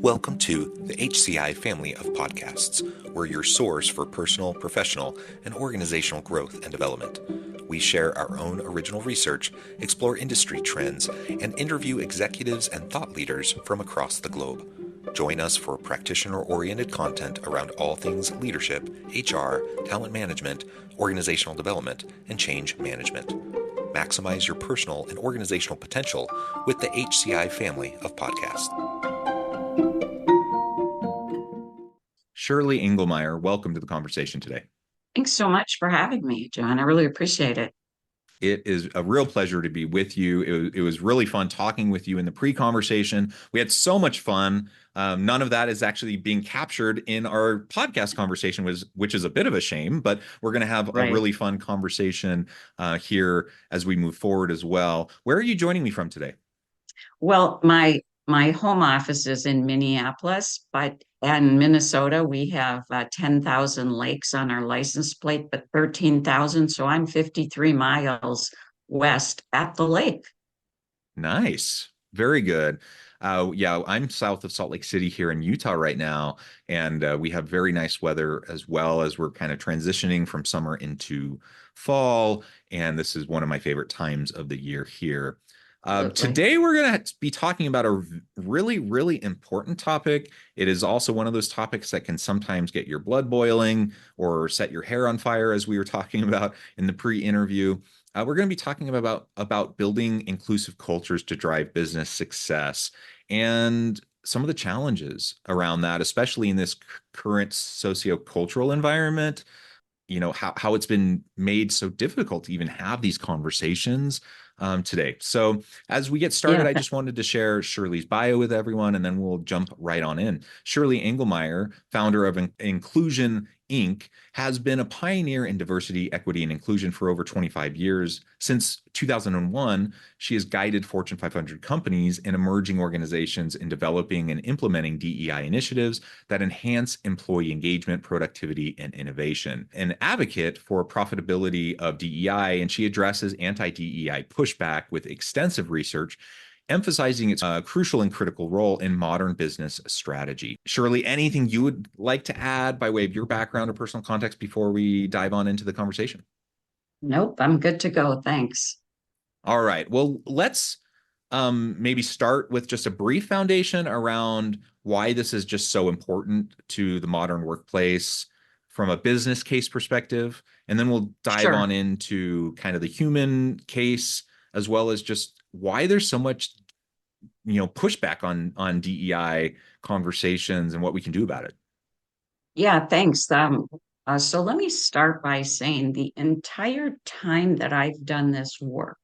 Welcome to the HCI family of podcasts. We're your source for personal, professional, and organizational growth and development. We share our own original research, explore industry trends, and interview executives and thought leaders from across the globe. Join us for practitioner-oriented content around all things leadership, HR, talent management, organizational development, and change management. Maximize your personal and organizational potential with the HCI family of podcasts. Shirley Engelmeier, welcome to the conversation today. Thanks so much for having me, John. I really appreciate it. It is a real pleasure to be with you. It was really fun talking with you in the pre-conversation. We had so much fun. None of that is actually being captured in our podcast conversation, which is a bit of a shame, but we're going to have a really fun conversation here as we move forward as well. Where are you joining me from today? Well, my home office is in Minneapolis, but in Minnesota, we have 10,000 lakes on our license plate, but 13,000. So I'm 53 miles west at the lake. Nice. Very good. Yeah, I'm south of Salt Lake City here in Utah right now, and we have very nice weather as well as we're kind of transitioning from summer into fall. And this is one of my favorite times of the year here. Today, we're going to be talking about a really, really important topic. It is also one of those topics that can sometimes get your blood boiling or set your hair on fire, as we were talking about in the pre-interview. We're going to be talking about building inclusive cultures to drive business success and some of the challenges around that, especially in this current sociocultural environment. You know, how it's been made so difficult to even have these conversations today. So as we get started, I just wanted to share Shirley's bio with everyone, and then we'll jump right on in. Shirley Engelmeier, founder of Inclusion Inc., has been a pioneer in diversity, equity, and inclusion for over 25 years. Since 2001, she has guided Fortune 500 companies and emerging organizations in developing and implementing DEI initiatives that enhance employee engagement, productivity, and innovation. An advocate for profitability of DEI, and she addresses anti-DEI pushback with extensive research, emphasizing its crucial and critical role in modern business strategy. Shirley, anything you would like to add by way of your background or personal context before we dive on into the conversation? Nope, I'm good to go. Thanks. All right. Well, let's maybe start with just a brief foundation around why this is just so important to the modern workplace from a business case perspective. And then we'll dive on into kind of the human case, as well as just why there's so much, pushback on DEI conversations and what we can do about it. Yeah, thanks. So let me start by saying the entire time that I've done this work,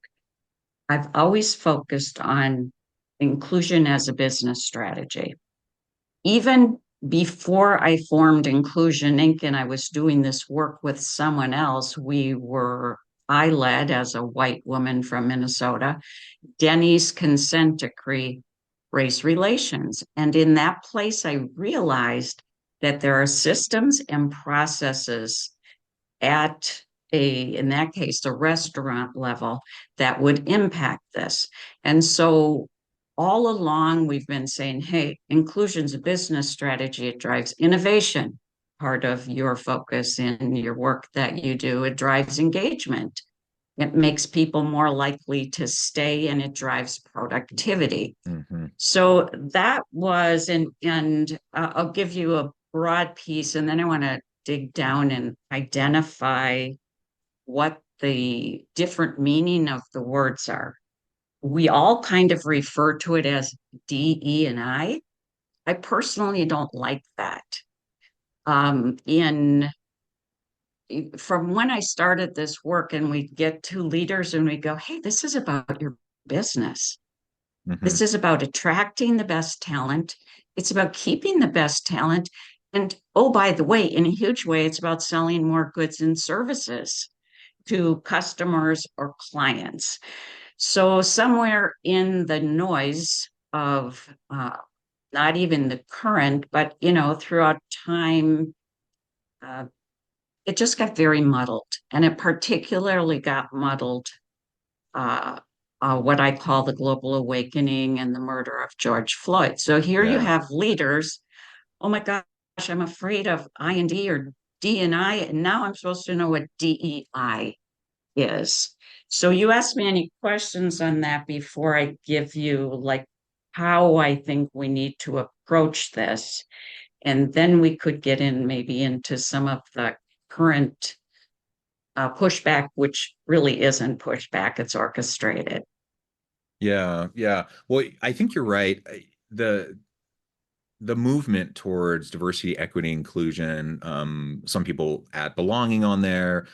I've always focused on inclusion as a business strategy. Even before I formed Inclusion Inc. and I was doing this work with someone else, I led as a white woman from Minnesota, Denny's consent decree, race relations. And in that place, I realized that there are systems and processes at in that case, a restaurant level that would impact this. And so all along, we've been saying, hey, inclusion's a business strategy. It drives innovation, part of your focus in your work that you do. It drives engagement. It makes people more likely to stay, and it drives productivity. Mm-hmm. So that was, and I'll give you a broad piece, and then I want to dig down and identify what the different meaning of the words are. We all kind of refer to it as D, E, and I. I personally don't like that. From when I started this work, and we get to leaders and we go, hey, this is about your business. Mm-hmm. This is about attracting the best talent. It's about keeping the best talent. And oh, by the way, in a huge way, it's about selling more goods and services to customers or clients. So somewhere in the noise of not even the current, but throughout time, it just got very muddled, and it particularly got muddled what I call the global awakening and the murder of George Floyd. So here you Yeah. have leaders. Oh my gosh, I'm afraid of I and D or D and I, and now I'm supposed to know what DEI is. So you asked me any questions on that before I give you like how I think we need to approach this. And then we could get in maybe into some of the current pushback, which really isn't pushback, it's orchestrated. Yeah, yeah. Well, I think you're right. The the movement towards diversity, equity, inclusion. Some people add belonging on there.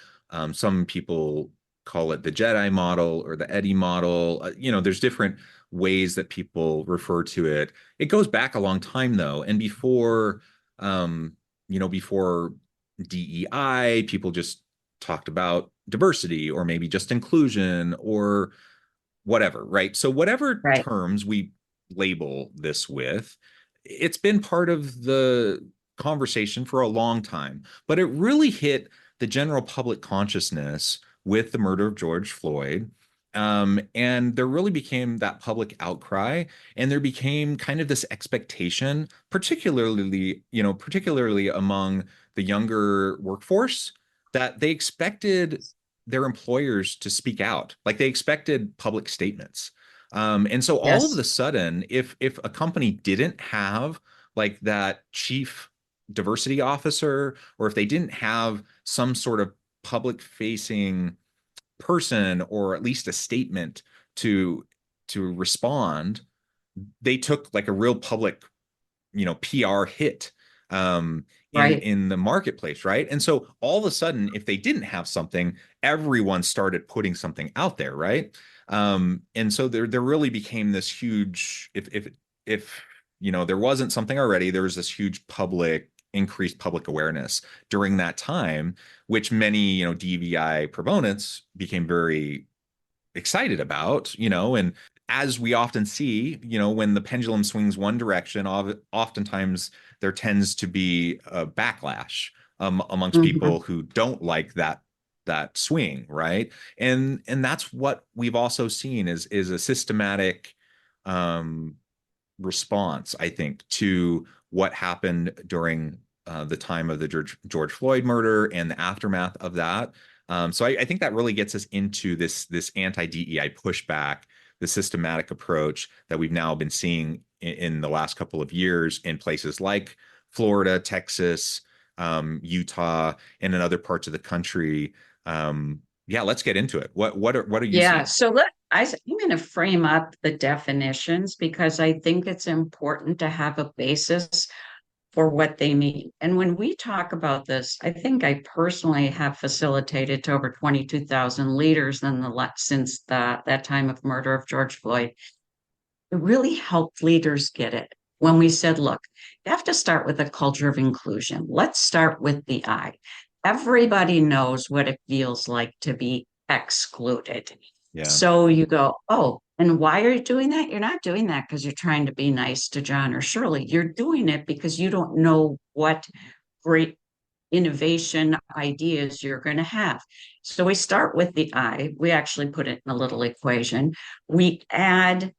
Some people call it the Jedi model or the Eddie model. There's different ways that people refer to it. It goes back a long time though, and um, before DEI, people just talked about diversity or maybe just inclusion or whatever, right? So whatever Right. terms we label this with, it's been part of the conversation for a long time, but it really hit the general public consciousness with the murder of George Floyd. And there really became that public outcry, and there became kind of this expectation, particularly among the younger workforce, that they expected their employers to speak out. Like they expected public statements. And so all of Yes. a sudden, if a company didn't have like that chief diversity officer, or if they didn't have some sort of public facing person or at least a statement to respond, they took like a real public PR hit in Right. the marketplace, right? And so all of a sudden, if they didn't have something, everyone started putting something out there, right? And so there really became this huge if there wasn't something already, there was this huge increased public awareness during that time, which many DVI proponents became very excited about, and as we often see, when the pendulum swings one direction, oftentimes there tends to be a backlash amongst Mhm. people who don't like that swing, right? And that's what we've also seen is a systematic um, response, I think, to what happened during the time of the George Floyd murder and the aftermath of that. So I think that really gets us into this anti-DEI pushback, the systematic approach that we've now been seeing in the last couple of years in places like Florida, Texas, Utah, and in other parts of the country. Yeah, let's get into it. What are you Yeah. seeing? So I'm going to frame up the definitions because I think it's important to have a basis for what they mean. And when we talk about this, I think I personally have facilitated to over 22,000 leaders since that time of murder of George Floyd. It really helped leaders get it when we said, look, you have to start with a culture of inclusion. Let's start with the I. Everybody knows what it feels like to be excluded. Yeah. So you go, oh, and why are you doing that? You're not doing that because you're trying to be nice to John or Shirley. You're doing it because you don't know what great innovation ideas you're going to have. So we start with the I. We actually put it in a little equation. We add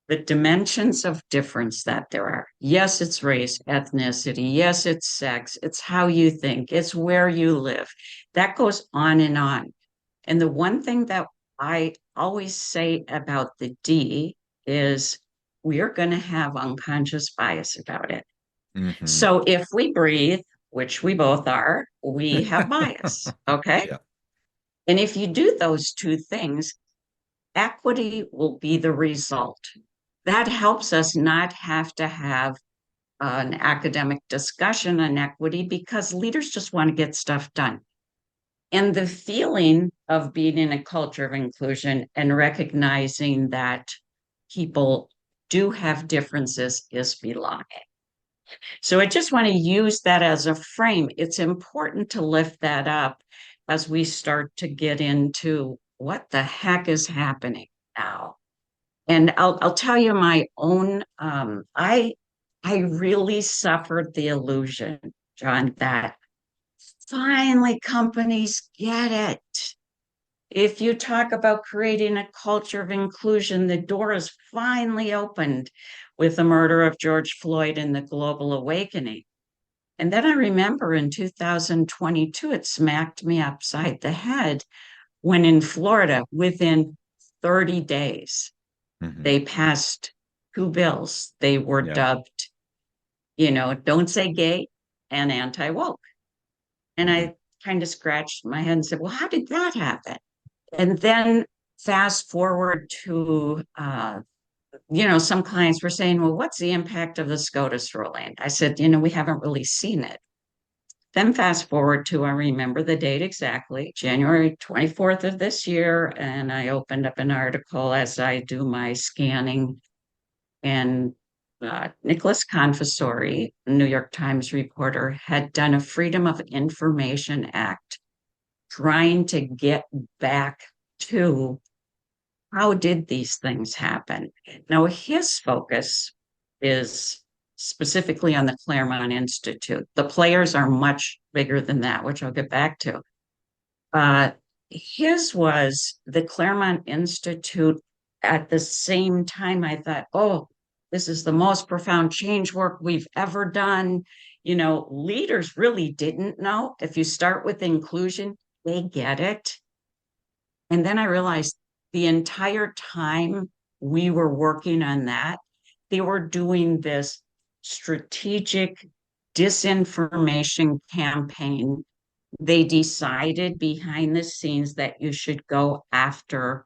the dimensions of difference that there are. Yes, it's race, ethnicity. Yes, it's sex. It's how you think. It's where you live. That goes on and on. And the one thing that I always say about the D is we're going to have unconscious bias about it. Hmm. So if we breathe, which we both are, we have bias. Okay. Yeah. And if you do those two things, equity will be the result. That helps us not have to have an academic discussion on equity because leaders just want to get stuff done. And the feeling of being in a culture of inclusion and recognizing that people do have differences is belonging. So I just want to use that as a frame. It's important to lift that up as we start to get into what the heck is happening now. And I'll tell you my own. I really suffered the illusion, John, that finally companies get it. If you talk about creating a culture of inclusion, the door is finally opened with the murder of George Floyd and the global awakening. And then I remember in 2022, it smacked me upside the head when in Florida, within 30 days, Hmm. they passed two bills. They were Yeah. dubbed, don't say gay and anti woke. And Hmm. I kind of scratched my head and said, well, how did that happen? And then fast forward to, some clients were saying, well, what's the impact of the SCOTUS ruling? I said, we haven't really seen it. Then fast forward to, I remember the date exactly, January 24th of this year. And I opened up an article as I do my scanning. And Nicholas Confessori, New York Times reporter, had done a Freedom of Information Act trying to get back to how did these things happen? Now, his focus is specifically on the Claremont Institute. The players are much bigger than that, which I'll get back to. Uh, his was the Claremont Institute. At the same time, I thought, oh, this is the most profound change work we've ever done. Leaders really didn't know. If you start with inclusion, they get it. And then I realized the entire time we were working on that, they were doing this strategic disinformation campaign. They decided behind the scenes that you should go after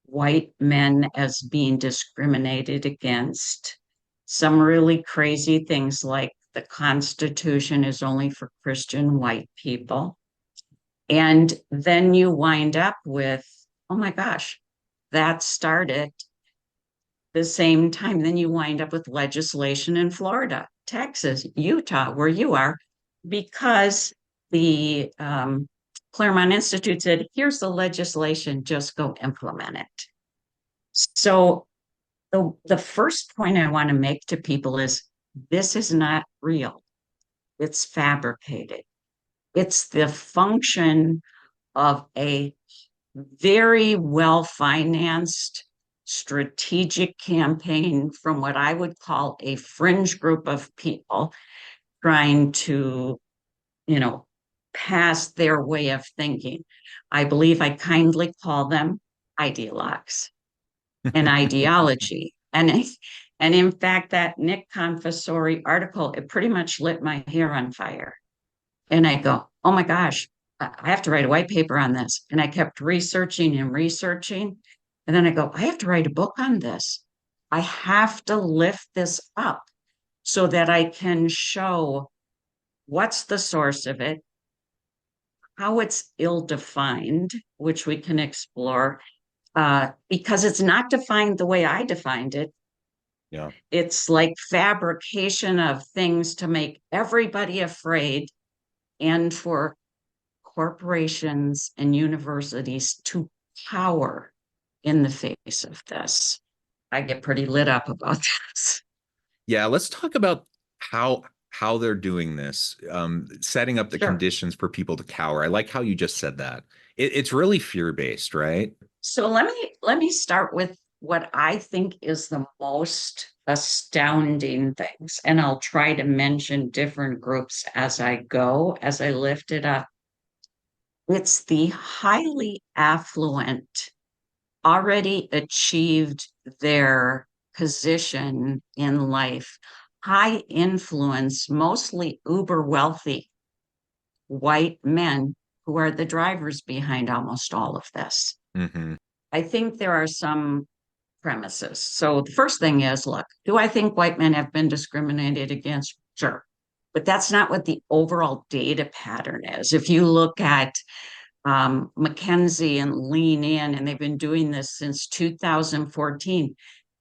white men as being discriminated against. Some really crazy things like the Constitution is only for Christian white people. And then you wind up with, oh my gosh, that started the same time. Then you wind up with legislation in Florida, Texas, Utah, where you are, because the Claremont Institute said, here's the legislation, just go implement it. So the first point I want to make to people is this is not real. It's fabricated. It's the function of a very well financed strategic campaign from what I would call a fringe group of people trying to, you know, pass their way of thinking. I believe I kindly call them ideologues and ideology. And in fact, that Nick Confessori article, it pretty much lit my hair on fire. And I go, oh my gosh, I have to write a white paper on this. And I kept researching and researching. And then I go, I have to write a book on this. I have to lift this up so that I can show what's the source of it, how it's ill defined, which we can explore, because it's not defined the way I defined it. Yeah. It's like fabrication of things to make everybody afraid and for corporations and universities to cower in the face of this. I get pretty lit up about this. Yeah, let's talk about how they're doing this, setting up the Sure. conditions for people to cower. I like how you just said that. It's really fear-based, right? So let me start with what I think is the most astounding things, and I'll try to mention different groups as I go, as I lift it up. It's the highly affluent already achieved their position in life, high influence, mostly uber wealthy white men who are the drivers behind almost all of this. Hmm. I think there are some premises. So the first thing is, look, do I think white men have been discriminated against? Sure. But that's not what the overall data pattern is. If you look at McKenzie and Lean In, and they've been doing this since 2014.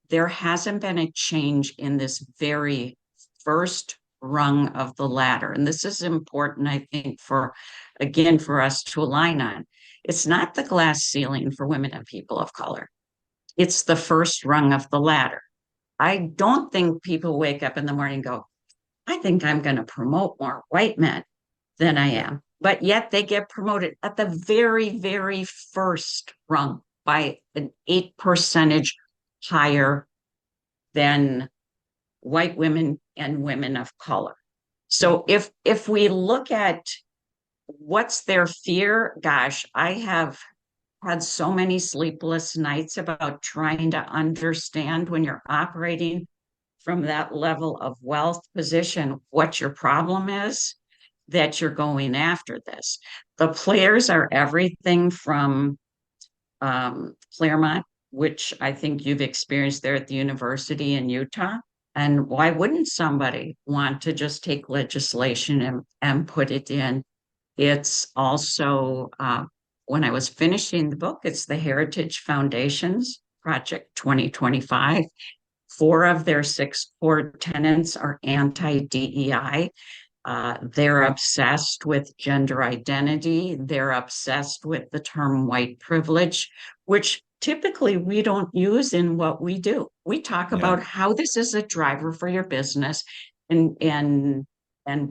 There hasn't been a change in this very first rung of the ladder. And this is important, I think, again, for us to align on. It's not the glass ceiling for women and people of color. It's the first rung of the ladder. I don't think people wake up in the morning and go, I think I'm going to promote more white men than I Yeah. am. but yet they get promoted at the very, very first rung by an 8% higher than white women and women of color. Yeah. So if we look at what's their fear, gosh, I have had so many sleepless nights about trying to understand when you're operating from that level of wealth position what your problem is that you're going after this. The players are everything from Claremont, which I think you've experienced there at the university in Utah. And why wouldn't somebody want to just take legislation and put it in? It's also, when I was finishing the book, it's the Heritage Foundation's Project 2025. Four of their six core tenants are anti-DEI. They're obsessed with gender identity. They're obsessed with the term white privilege, which typically we don't use in what we do. We talk Yeah. about how this is a driver for your business, and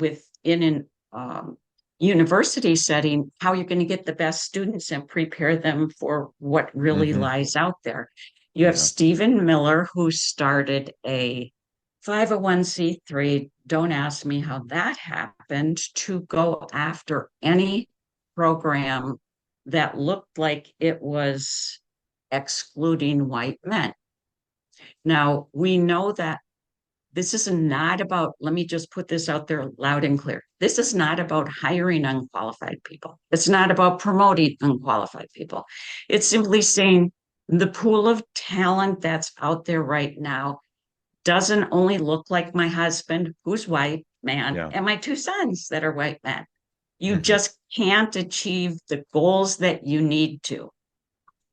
within an university setting, how you're going to get the best students and prepare them for what really Hmm. lies out there. You have Yeah. Stephen Miller, who started a 501(c)(3). Don't ask me how that happened, to go after any program that looked like it was excluding white men. Now, we know that this is not about, let me just put this out there loud and clear. This is not about hiring unqualified people. It's not about promoting unqualified people. It's simply saying the pool of talent that's out there right now doesn't only look like my husband, who's white man, Yeah. and my two sons that are white men. You Hmm. just can't achieve the goals that you need to.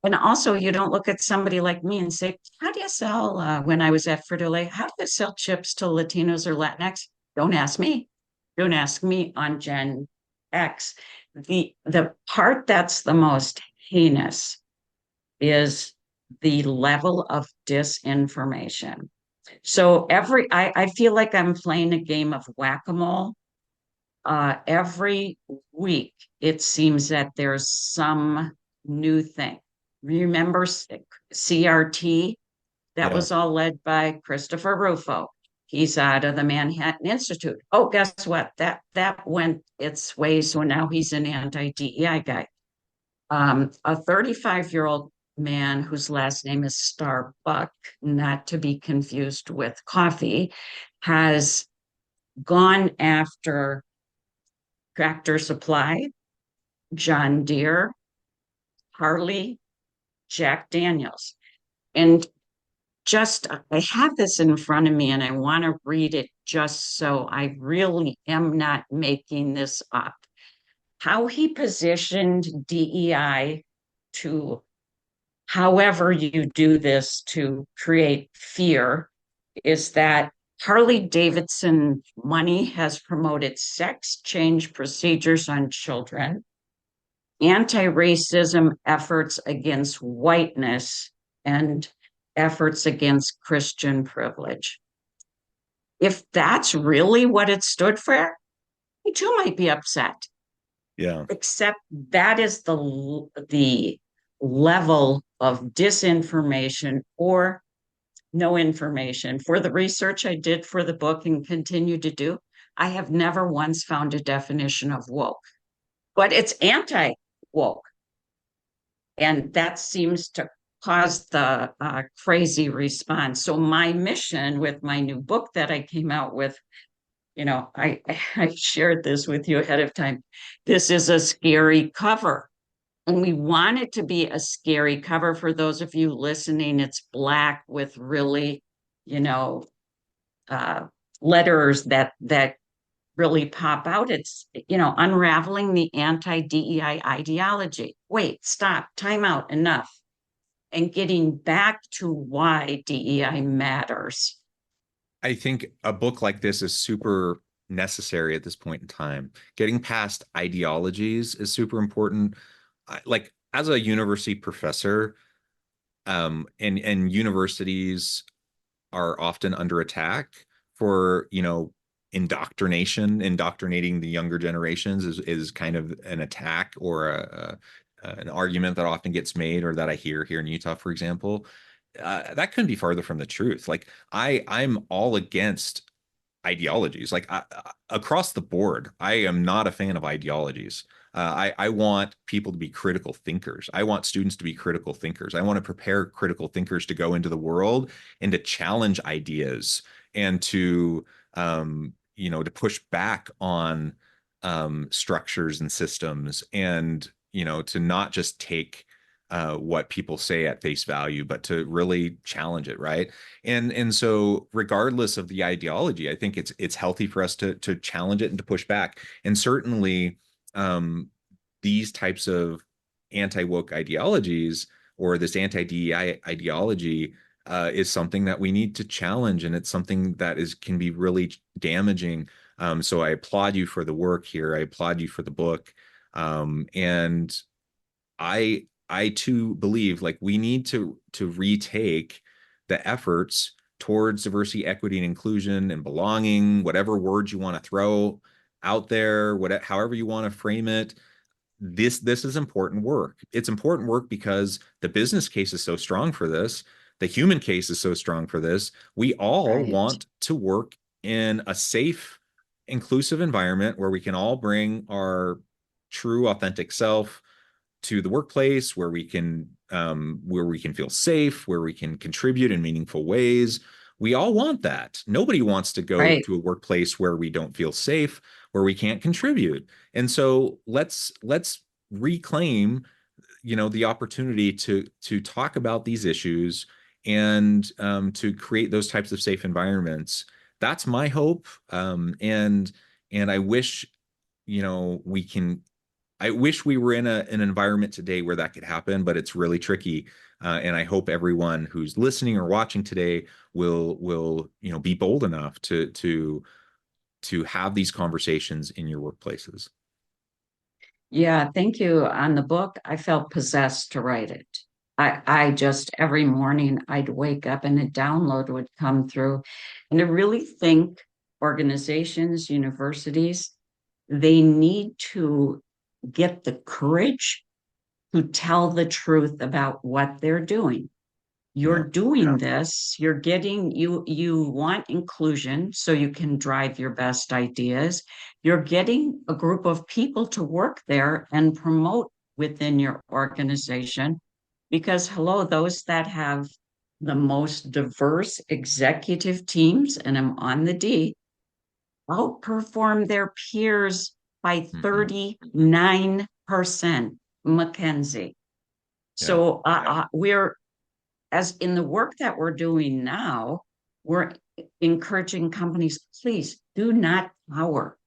And also, you don't look at somebody like me and say, how do you sell, when I was at Frito-Lay, how do you sell chips to Latinos or Latinx? Don't ask me. Don't ask me on Gen X. The part that's the most heinous is the level of disinformation. So I feel like I'm playing a game of whack-a-mole. Every week, it seems that there's some new thing. Remember CRT? That Yeah. was all led by Christopher Rufo. He's out of the Manhattan Institute. Oh, guess what? That went its way. So now he's an anti-DEI guy. A 35-year-old man whose last name is Starbuck, not to be confused with coffee, has gone after Tractor Supply, John Deere, Harley, Jack Daniels. And just, I have this in front of me and I want to read it just so I really am not making this up. How he positioned DEI to, however you do this to create fear, is that Harley Davidson money has promoted sex change procedures on children, anti-racism efforts against whiteness, and efforts against Christian privilege. If that's really what it stood for, I too might be upset. Yeah. Except that is the level of disinformation or no information. For the research I did for the book and continue to do, I have never once found a definition of woke, but it's anti woke. And that seems to cause the crazy response. So, my mission with my new book that I came out with, I shared this with you ahead of time. This is a scary cover. And we want it to be a scary cover for those of you listening. It's black with really, you know, uh, letters that really pop out. It's, unraveling the anti-DEI ideology. Wait, stop, time out, enough. And getting back to why DEI matters. I think a book like this is super necessary at this point in time. Getting past ideologies is super important. Like as a university professor, and universities are often under attack for, indoctrinating the younger generations is kind of an attack or an argument that often gets made or that I hear here in Utah, for example. That couldn't be farther from the truth. Like I'm all against ideologies. Like across the board, I am not a fan of ideologies. I want people to be critical thinkers. I want students to be critical thinkers. I want to prepare critical thinkers to go into the world and to challenge ideas and to to push back on structures and systems, and to not just take what people say at face value, but to really challenge it, right? And so, regardless of the ideology, I think it's healthy for us to challenge it and to push back. And certainly, um, these types of anti-woke ideologies or this anti-DEI ideology is something that we need to challenge, and it's something that is can be really damaging. So I applaud you for the work here. I applaud you for the book. And I too believe like we need to retake the efforts towards diversity, equity, and inclusion and belonging, whatever words you want to throw out there, whatever however you want to frame it. This is important work. It's important work because the business case is so strong for this. The human case is so strong for this. We all Right. want to work in a safe, inclusive environment where we can all bring our true, authentic self to the workplace, where we can feel safe, where we can contribute in meaningful ways. We all want that. Nobody wants to go Right. to a workplace where we don't feel safe, where we can't contribute. And so let's reclaim, the opportunity to talk about these issues and to create those types of safe environments. That's my hope. And I wish, we can I wish we were in an environment today where that could happen, but it's really tricky. And I hope everyone who's listening or watching today will be bold enough to have these conversations in your workplaces. Yeah, thank you. On the book, I felt possessed to write it. I just every morning I'd wake up and a download would come through. And I really think organizations, universities, they need to get the courage to tell the truth about what they're doing. You're Yeah, doing this, you're getting you want inclusion so you can drive your best ideas. You're getting a group of people to work there and promote within your organization because hello, those that have the most diverse executive teams, and I'm on the D, outperform their peers by hmm 39%, McKenzie. yeah, So we're as in the work that we're doing now, we're encouraging companies, please do not cower.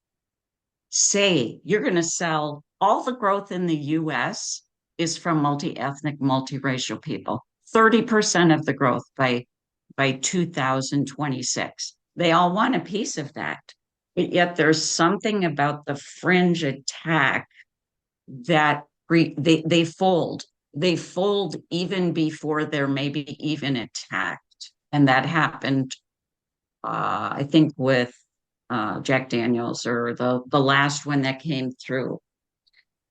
Say you're going to sell all the growth in the US is from multi-ethnic, multiracial people. 30% of the growth by 2026. They all want a piece of that. But yet there's something about the fringe attack that they fold. They fold even before they're maybe even attacked. And that happened, I think, with Jack Daniels or the last one that came through.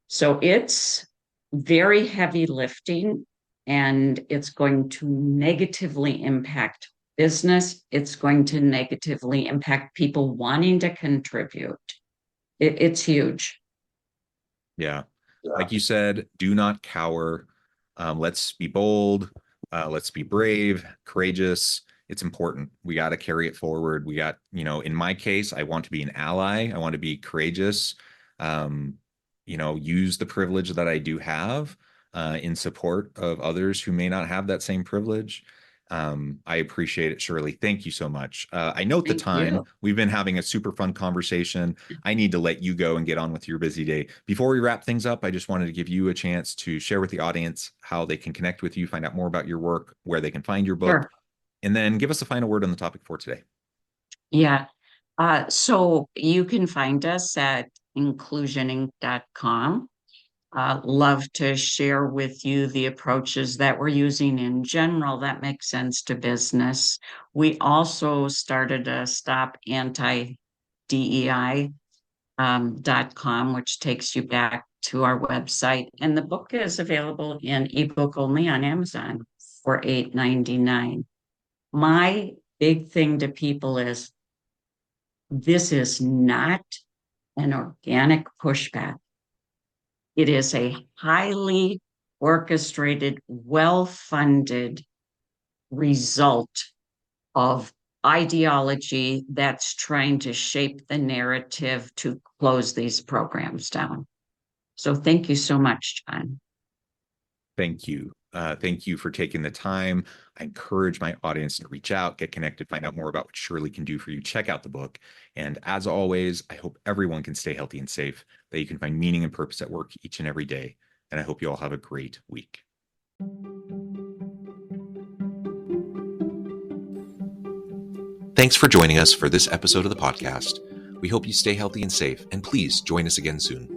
So it's very heavy lifting and it's going to negatively impact business. It's going to negatively impact people wanting to contribute. It's huge. yeah. Yeah. Like you said, do not cower. Let's be bold. Let's be brave, courageous. It's important. We got to carry it forward. We got, in my case, I want to be an ally. I want to be courageous. Um, use the privilege that I do have in support of others who may not have that same privilege. I appreciate it, Shirley. Thank you so much. I note the Thank time. you. We've been having a super fun conversation. I need to let you go and get on with your busy day. Before we wrap things up, I just wanted to give you a chance to share with the audience how they can connect with you, find out more about your work, where they can find your book, Sure. and then give us a final word on the topic for today. Yeah. So you can find us at inclusioning.com. Love to share with you the approaches that we're using in general that make sense to business. We also started a Stop Anti DEI.com, which takes you back to our website. And the book is available in ebook only on Amazon for $8.99. My big thing to people is this is not an organic pushback. It is a highly orchestrated, well-funded result of ideology that's trying to shape the narrative to close these programs down. So thank you so much, John. Thank you. Thank you for taking the time. I encourage my audience to reach out, get connected, find out more about what Shirley can do for you. Check out the book. And as always, I hope everyone can stay healthy and safe, that you can find meaning and purpose at work each and every day. And I hope you all have a great week. Thanks for joining us for this episode of the podcast. We hope you stay healthy and safe, and please join us again soon.